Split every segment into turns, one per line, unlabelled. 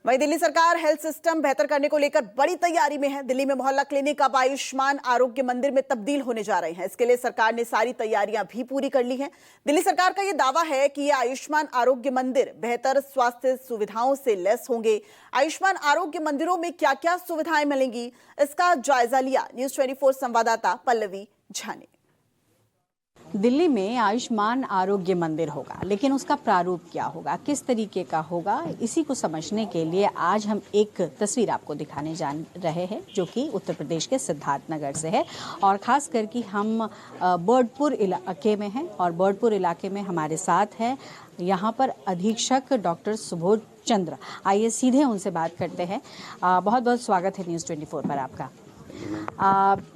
वहीं दिल्ली सरकार health system बेहतर करने को लेकर बड़ी तैयारी में है। दिल्ली में मोहल्ला क्लिनिक अब आयुष्मान आरोग्य मंदिर में तब्दील होने जा रहे हैं। इसके लिए सरकार ने सारी तैयारियां भी पूरी कर ली हैं। दिल्ली सरकार का यह दावा है कि ये आयुष्मान आरोग्य मंदिर बेहतर स्वास्थ्य सुविधाओं से लैस होंगे। आयुष्मान आरोग्य मंदिरों में क्या क्या सुविधाएं मिलेंगी, इसका जायजा लिया न्यूज़ 24 संवाददाता पल्लवी झा ने।
दिल्ली में आयुष्मान आरोग्य मंदिर होगा, लेकिन उसका प्रारूप क्या होगा, किस तरीके का होगा, इसी को समझने के लिए आज हम एक तस्वीर आपको दिखाने जा रहे हैं जो कि उत्तर प्रदेश के सिद्धार्थनगर से है। और खास करके हम बर्डपुर इलाके में हैं और बर्डपुर इलाके में हमारे साथ है यहाँ पर अधीक्षक डॉक्टर सुबोध चंद्र। आइए सीधे उनसे बात करते हैं। बहुत बहुत स्वागत है न्यूज़ 24 पर आपका।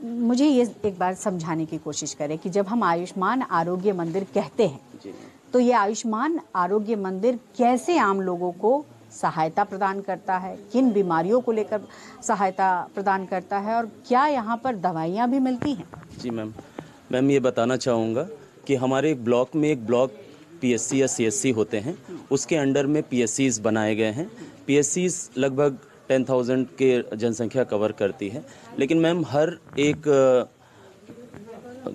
मुझे ये एक बार समझाने की कोशिश करें कि जब हम आयुष्मान आरोग्य मंदिर कहते हैं तो ये आयुष्मान आरोग्य मंदिर कैसे आम लोगों को सहायता प्रदान करता है, किन बीमारियों को लेकर सहायता प्रदान करता है और क्या यहाँ पर दवाइयाँ भी मिलती हैं?
जी मैम ये बताना चाहूँगा कि हमारे ब्लॉक में एक ब्लॉक पीएससी या सीएससी होते हैं, उसके अंडर में पीएससीज बनाए गए हैं। पीएससीज लगभग 10,000 के जनसंख्या कवर करती है, लेकिन मैम हर एक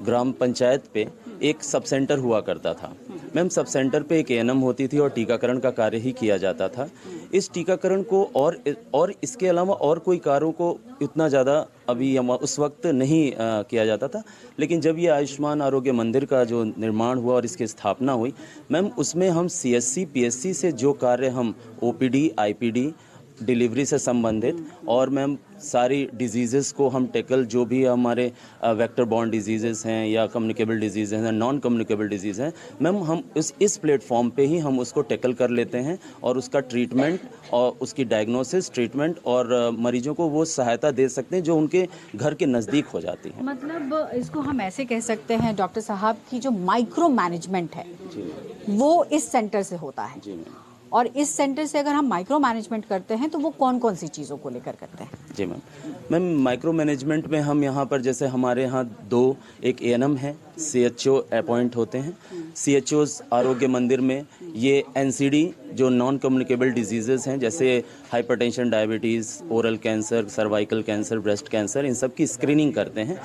ग्राम पंचायत पे एक सब सेंटर हुआ करता था। मैम सब सेंटर पे एक एएनएम होती थी और टीकाकरण का कार्य ही किया जाता था। इस टीकाकरण को और इसके अलावा और कोई कार्यों को इतना ज़्यादा अभी उस वक्त नहीं किया जाता था। लेकिन जब ये आयुष्मान आरोग्य मंदिर का जो निर्माण हुआ और इसकी स्थापना हुई, मैम उसमें हम सीएससी पीएससी से जो कार्य हम ओपीडी आईपीडी डिलीवरी से संबंधित और मैम सारी डिजीज़ेस को हम टैकल, जो भी हमारे वेक्टर बॉर्न डिजीज़ेस हैं या कम्युनिकेबल डिजीज़ हैं, नॉन कम्युनिकेबल डिजीज़ हैं, मैम हम इस प्लेटफॉर्म पे ही हम उसको टैकल कर लेते हैं और उसका ट्रीटमेंट और उसकी डायग्नोसिस, ट्रीटमेंट और मरीजों को वो सहायता दे सकते हैं जो उनके घर के नज़दीक हो जाती है।
मतलब इसको हम ऐसे कह सकते हैं डॉक्टर साहब की जो माइक्रो मैनेजमेंट है वो इस सेंटर से होता है। जी और इस सेंटर से अगर हम माइक्रो मैनेजमेंट करते हैं तो वो कौन कौन सी चीज़ों को लेकर करते हैं? जी
मैम माइक्रो मैनेजमेंट में हम यहाँ पर जैसे हमारे यहाँ एक एएनएम है, सीएचओ अपॉइंट होते हैं। सीएचओस आरोग्य मंदिर में ये एनसीडी जो नॉन कम्युनिकेबल डिजीज़ेस हैं जैसे hypertension, diabetes, oral cancer, cervical cancer, breast cancer, इन सब की स्क्रीनिंग करते हैं।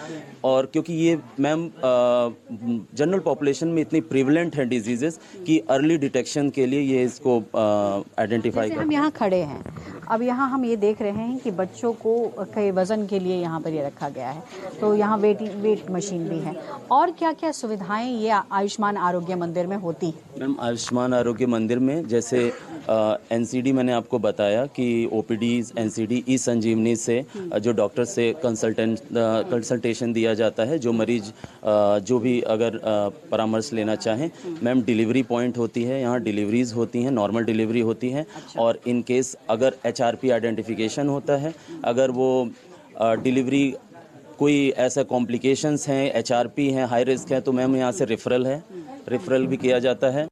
और क्योंकि ये मैम जनरल पॉपुलेशन में इतनी प्रिवलेंट है डिजीज़ेस कि अर्ली डिटेक्शन के लिए ये इसको आइडेंटिफाई करते हैं।
हम यहाँ खड़े हैं, अब यहाँ हम ये देख रहे हैं कि बच्चों को कई वज़न के लिए यहाँ पर ये रखा गया है, तो यहाँ वेट मशीन भी है। और क्या क्या सुविधाएं ये आयुष्मान आरोग्य मंदिर में होती हैं?
मैम आयुष्मान आरोग्य मंदिर में जैसे एनसीडी मैंने आपको बताया कि ओपीडी एनसीडी ई संजीवनी से जो डॉक्टर से कंसल्टेशन दिया जाता है, जो मरीज जो भी अगर परामर्श लेना चाहें। मैम डिलीवरी पॉइंट होती है, यहाँ डिलीवरीज होती हैं, नॉर्मल डिलीवरी होती हैं। और इन केस अगर एचआरपी आइडेंटिफिकेशन होता है, अगर वो डिलीवरी कोई ऐसा कॉम्प्लिकेशंस हैं, एचआरपी हैं, हाई रिस्क है, तो मैम यहाँ से रेफरल भी किया जाता है।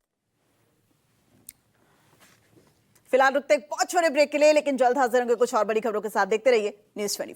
फिलहाल रुकते एक बहुत छोटे ब्रेक के लिए, लेकिन जल्द हाजिर होंगे कुछ और बड़ी खबरों के साथ। देखते रहिए न्यूज़ 24।